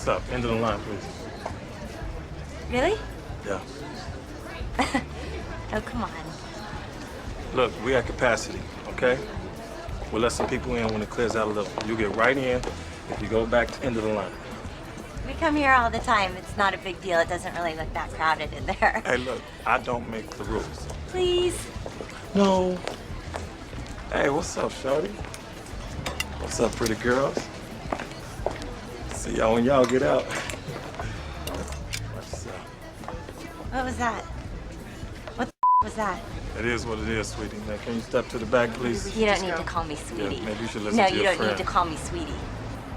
What's up? End of the line, please. Really? Yeah. Oh, come on. Look, we at capacity, okay? We'll let some people in when it clears out a little. You get right in if you go back to end of the line. We come here all the time. It's not a big deal. It doesn't really look that crowded in there. Hey, look, I don't make the rules. Please. No. Hey, what's up, shorty? What's up, pretty girls? See y'all when y'all get out. Watch yourself. What was that? What the was that? It is what it is, sweetie. Now, can you step to the back, please? You don't need to call me sweetie. Yeah, maybe you should listen no, to you your don't friend. need to call me sweetie.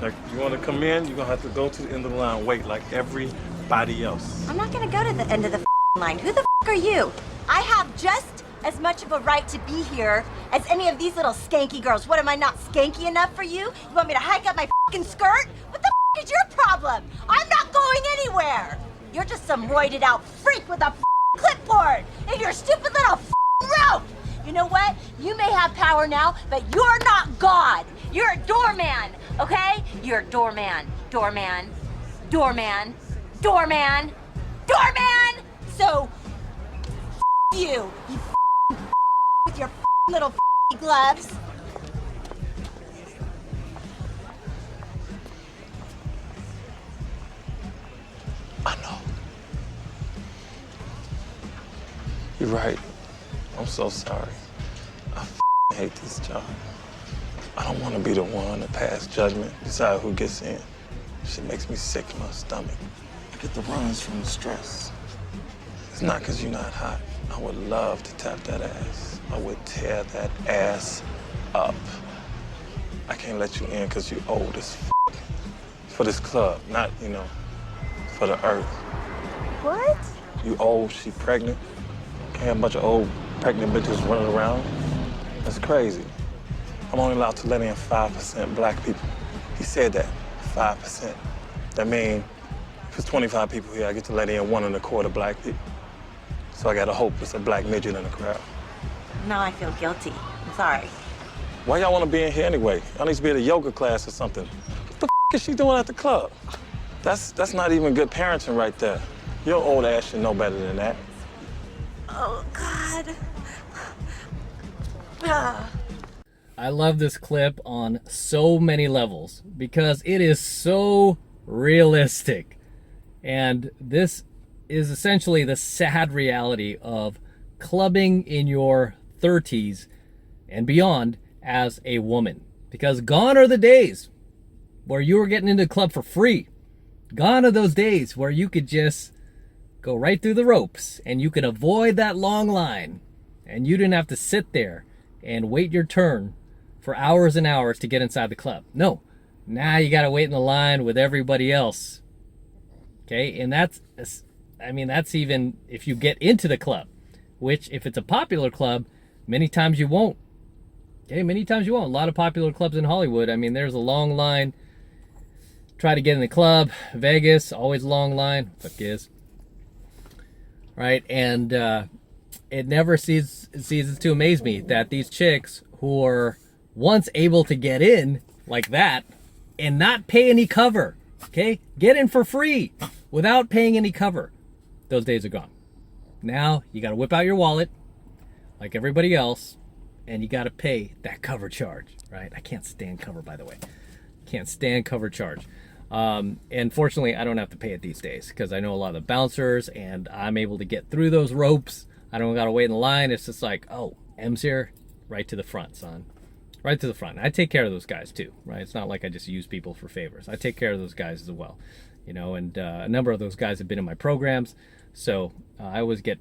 Like, you want to come in, you're going to have to go to the end of the line, wait like everybody else. I'm not gonna go to the end of the line. Who the are you? I have just as much of a right to be here as any of these little skanky girls. What, am I not skanky enough for you? You want me to hike up my skirt? What the is your problem? I'm not going anywhere. You're just some roided out freak with a clipboard and your stupid little rope. You know what? You may have power now, but you're not God. You're a doorman, okay? You're a doorman, doorman, doorman, doorman, doorman. So, you with your little gloves. I know. You're right. I'm so sorry. I hate this job. I don't want to be the one to pass judgment, decide who gets in. Shit makes me sick in my stomach. I get the runs from the stress. It's not because you're not hot. I would love to tap that ass. I would tear that ass up. I can't let you in because you're old as for this club, not, for the earth. What? You old, she pregnant. Can't have a bunch of old pregnant bitches running around. That's crazy. I'm only allowed to let in 5% black people. He said that, 5%. That means if it's 25 people here, I get to let in 1 1/4 black people. So I gotta hope it's a black midget in the crowd. Now I feel guilty. I'm sorry. Why y'all wanna be in here anyway? Y'all need to be at a yoga class or something. What the is she doing at the club? That's not even good parenting right there. Your old ass should know better than that. Oh, God. Ah. I love this clip on so many levels because it is so realistic. And this is essentially the sad reality of clubbing in your 30s and beyond as a woman. Because gone are the days where you were getting into the club for free. Gone are those days where you could just go right through the ropes and you could avoid that long line and you didn't have to sit there and wait your turn for hours and hours to get inside the club. No, now you gotta wait in the line with everybody else. Okay, and that's even if you get into the club, which if it's a popular club, many times you won't. Okay, many times you won't. A lot of popular clubs in Hollywood, there's a long line. Try to get in the club. Vegas, always a long line. Fuck is. Right, and it never ceases to amaze me that these chicks who are once able to get in like that and not pay any cover, okay? Get in for free without paying any cover. Those days are gone. Now you got to whip out your wallet like everybody else and you got to pay that cover charge, right? I can't stand cover, by the way. Can't stand cover charge. And fortunately, I don't have to pay it these days because I know a lot of the bouncers and I'm able to get through those ropes. I don't got to wait in the line. It's just like, oh, M's here, right to the front, son. Right to the front. I take care of those guys too, right? It's not like I just use people for favors. I take care of those guys as well, and a number of those guys have been in my programs. So I always get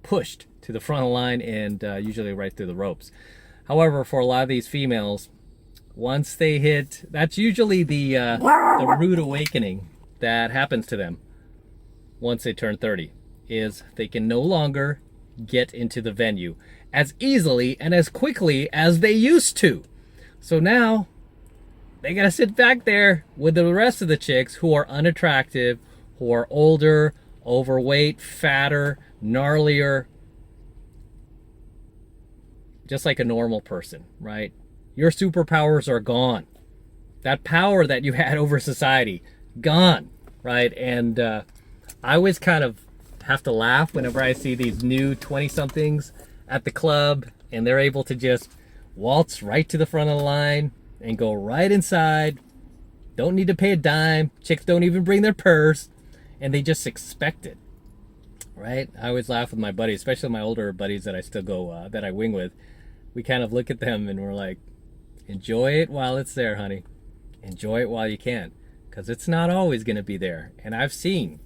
pushed to the front of the line and usually right through the ropes. However, for a lot of these females, once they hit, that's usually the rude awakening that happens to them once they turn 30, is they can no longer get into the venue as easily and as quickly as they used to. So now they gotta sit back there with the rest of the chicks who are unattractive, who are older, overweight, fatter, gnarlier, just like a normal person, right? Your superpowers are gone. That power that you had over society, gone, right? And I always kind of have to laugh whenever I see these new 20-somethings at the club and they're able to just waltz right to the front of the line and go right inside. Don't need to pay a dime. Chicks don't even bring their purse, and they just expect it, right? I always laugh with my buddies, especially my older buddies that I still go, that I wing with. We kind of look at them and we're like, enjoy it while it's there, honey. Enjoy it while you can, because it's not always going to be there. And I've seen,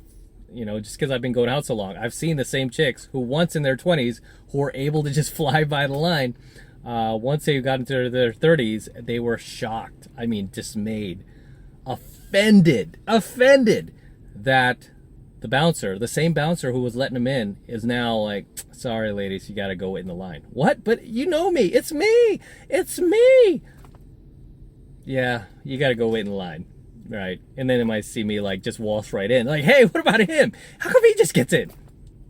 you know, just because I've been going out so long, I've seen the same chicks who once in their 20s who were able to just fly by the line. Once they got into their 30s, they were shocked. I mean, dismayed, offended that the bouncer, the same bouncer who was letting them in, is now like, sorry, ladies, you got to go wait in the line. What? But you know me. It's me. It's me. Yeah, you got to go wait in the line. Right. And then they might see me like just waltz right in. Like, hey, what about him? How come he just gets in?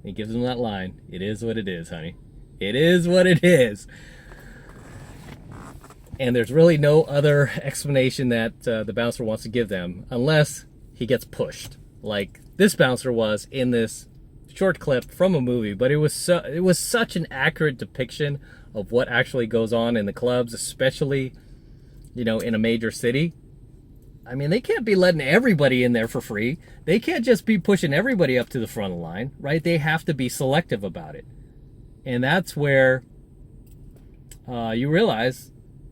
He gives them that line. It is what it is, honey. It is what it is. And there's really no other explanation that the bouncer wants to give them unless he gets pushed, like this bouncer was in this short clip from a movie. But it was such an accurate depiction of what actually goes on in the clubs, especially, you know, in a major city. I mean, they can't be letting everybody in there for free. They can't just be pushing everybody up to the front of the line, right? They have to be selective about it. And that's where you realize,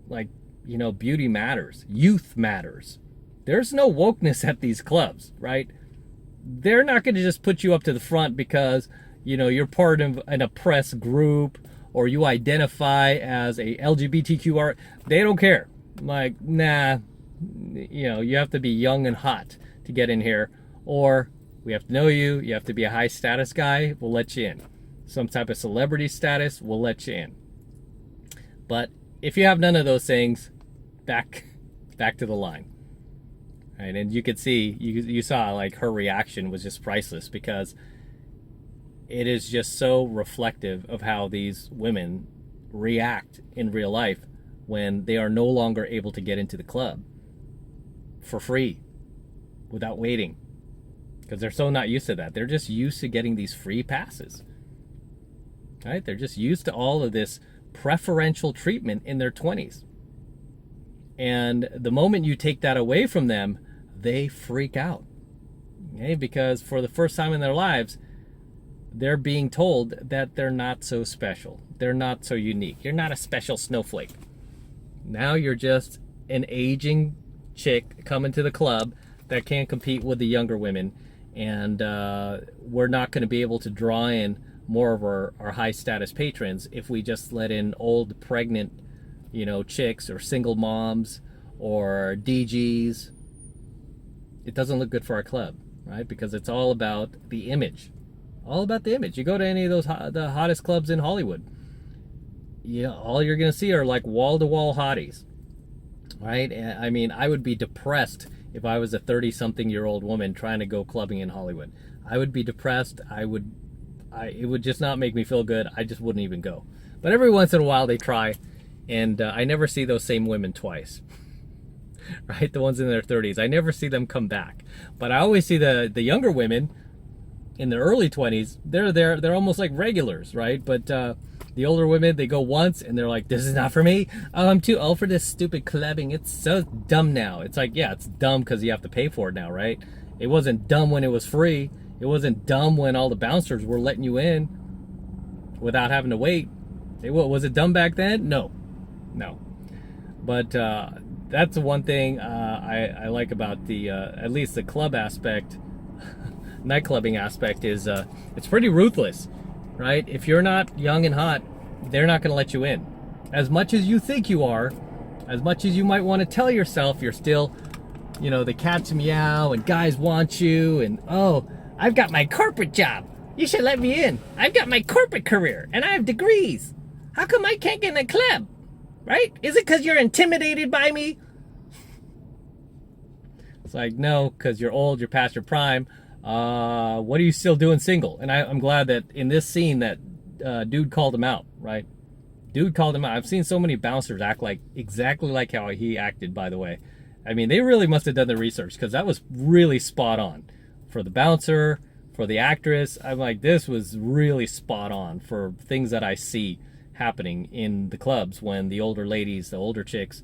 like, you know, beauty matters. Youth matters. There's no wokeness at these clubs, right? They're not going to just put you up to the front because, you know, you're part of an oppressed group or you identify as a LGBTQR. They don't care. Like, nah, you know, you have to be young and hot to get in here, or we have to know you. You have to be a high status guy. We'll let you in. Some type of celebrity status, we'll let you in. But if you have none of those things, back to the line. Right? And you could see, you saw like her reaction was just priceless, because it is just so reflective of how these women react in real life when they are no longer able to get into the club for free without waiting, because they're so not used to that. They're just used to getting these free passes. Right? They're just used to all of this preferential treatment in their 20s. And the moment you take that away from them, they freak out. Okay? Because for the first time in their lives, they're being told that they're not so special. They're not so unique. You're not a special snowflake. Now you're just an aging chick coming to the club that can't compete with the younger women. And we're not going to be able to draw in more of our high status patrons if we just let in old pregnant, you know, chicks or single moms or DGs. It doesn't look good for our club, right? Because it's all about the image. All about the image. You go to any of those the hottest clubs in Hollywood, you know, all you're going to see are like wall-to-wall hotties, right? And, I mean, I would be depressed if I was a 30-something-year-old woman trying to go clubbing in Hollywood. I would be depressed. It would just not make me feel good. I just wouldn't even go. But every once in a while they try, and I never see those same women twice. Right? The ones in their 30s. I never see them come back. But I always see the younger women in their early 20s. They're almost like regulars, right? But the older women, they go once and they're like, this is not for me. Oh, I'm too old for this stupid clubbing. It's so dumb now. It's like, yeah, it's dumb because you have to pay for it now, right? It wasn't dumb when it was free. It wasn't dumb when all the bouncers were letting you in without having to wait. Was it dumb back then? No. But that's the one thing I like about the at least the club aspect, nightclubbing aspect, is it's pretty ruthless, right? If you're not young and hot, they're not going to let you in. As much as you think you are, as much as you might want to tell yourself you're still, you know, the cats meow and guys want you, and oh, I've got my corporate job. You should let me in. I've got my corporate career and I have degrees. How come I can't get in a club? Right? Is it because you're intimidated by me? It's like, no, because you're old, you're past your prime. What are you still doing single? And I'm glad that in this scene that dude called him out, right? Dude called him out. I've seen so many bouncers act like exactly like how he acted, by the way, I mean, they really must have done the research, because that was really spot on. For the bouncer, for the actress, I'm like, this was really spot on for things that I see happening in the clubs when the older ladies, the older chicks,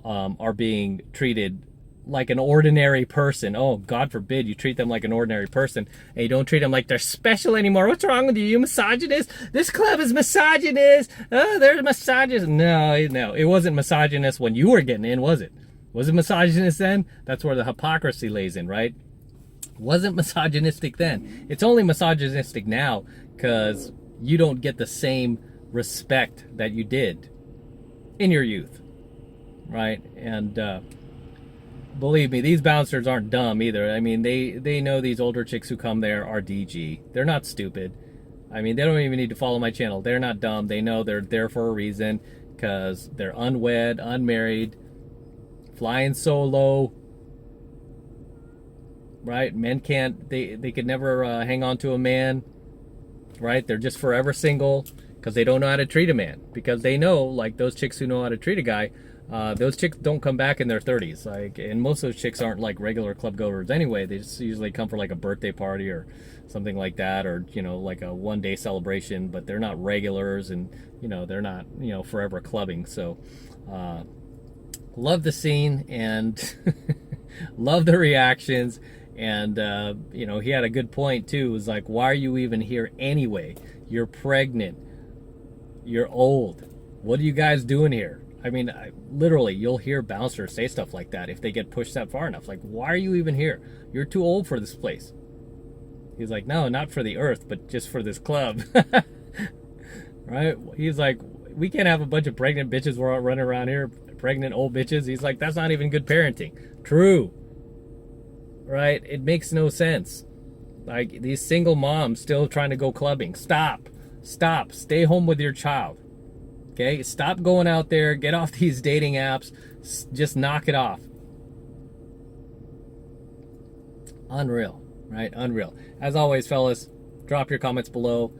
are being treated like an ordinary person. Oh, God forbid you treat them like an ordinary person, and you don't treat them like they're special anymore. What's wrong with you? You misogynist? This club is misogynist. Oh, they're misogynist. No, it wasn't misogynist when you were getting in, was it? Was it misogynist then? That's where the hypocrisy lays in, right? Wasn't misogynistic then. It's only misogynistic now because you don't get the same respect that you did in your youth, right? And believe me, these bouncers aren't dumb either. I mean, they know these older chicks who come there are DG. They're not stupid. I mean, they don't even need to follow my channel. They're not dumb. They know they're there for a reason, because they're unwed, unmarried, flying solo, right? Men can't, they could never hang on to a man, right? They're just forever single because they don't know how to treat a man, because they know, like those chicks who know how to treat a guy, those chicks don't come back in their 30s. Like, and most of those chicks aren't like regular club goers anyway. They just usually come for like a birthday party or something like that, or, you know, like a one-day celebration, but they're not regulars, and, you know, they're not, you know, forever clubbing. So love the scene, and love the reactions. And you know, he had a good point too. It was like, why are you even here anyway? You're pregnant, you're old, what are you guys doing here? I mean, literally, you'll hear bouncers say stuff like that if they get pushed that far enough. Like, why are you even here? You're too old for this place. He's like, no, not for the earth, but just for this club. Right? He's like, we can't have a bunch of pregnant bitches running around here, pregnant old bitches. He's like, that's not even good parenting. True. Right? It makes no sense. Like, these single moms still trying to go clubbing. Stop. Stay home with your child. Okay, stop going out there, get off these dating apps, just knock it off. Unreal, right? Unreal. As always, fellas, drop your comments below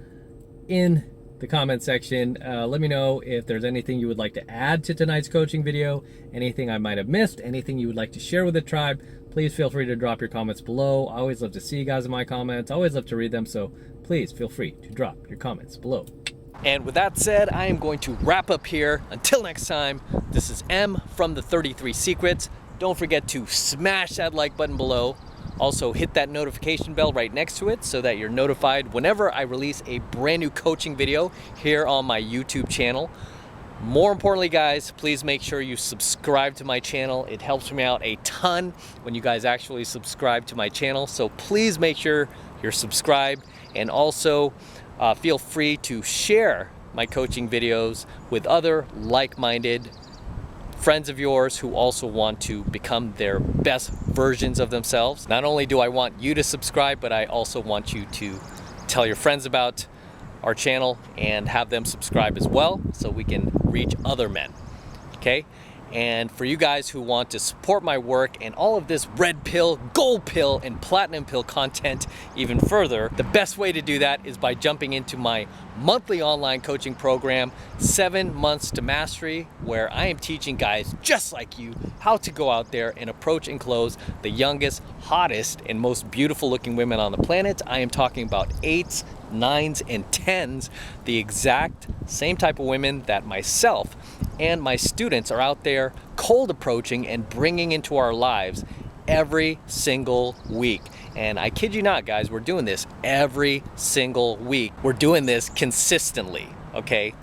in the comment section. Let me know if there's anything you would like to add to tonight's coaching video, anything I might have missed, anything you would like to share with the tribe. Please feel free to drop your comments below. I always love to see you guys in my comments. I always love to read them, so please feel free to drop your comments below. And with that said, I am going to wrap up here. Until next time, this is M from the 33 Secrets. Don't forget to smash that like button below. Also hit that notification bell right next to it so that you're notified whenever I release a brand new coaching video here on my YouTube channel. More importantly, guys, please make sure you subscribe to my channel. It helps me out a ton when you guys actually subscribe to my channel. So please make sure you're subscribed, and also feel free to share my coaching videos with other like-minded friends of yours who also want to become their best versions of themselves. Not only do I want you to subscribe, but I also want you to tell your friends about our channel and have them subscribe as well, so we can reach other men. Okay? And for you guys who want to support my work and all of this red pill, gold pill, and platinum pill content even further, the best way to do that is by jumping into my monthly online coaching program, 7 Months to Mastery, where I am teaching guys just like you how to go out there and approach and close the youngest, hottest, and most beautiful looking women on the planet. I am talking about 8s, 9s, and 10s, the exact same type of women that myself and my students are out there cold approaching and bringing into our lives every single week. And I kid you not, guys, we're doing this every single week. We're doing this consistently, okay?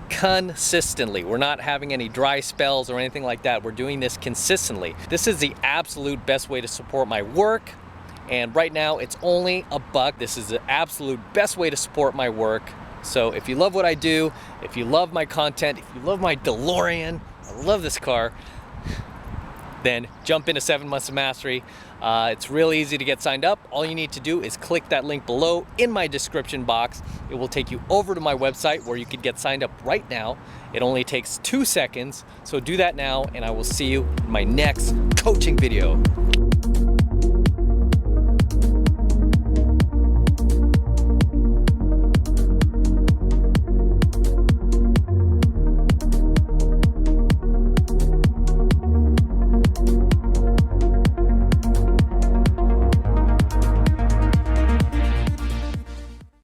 Consistently. We're not having any dry spells or anything like that. We're doing this consistently. This is the absolute best way to support my work. And right now it's only $1. This is the absolute best way to support my work. So if you love what I do, if you love my content, if you love my DeLorean, I love this car, then jump into 7 Months of Mastery. It's real easy to get signed up. All you need to do is click that link below in my description box. It will take you over to my website where you can get signed up right now. It only takes 2 seconds. So do that now, and I will see you in my next coaching video.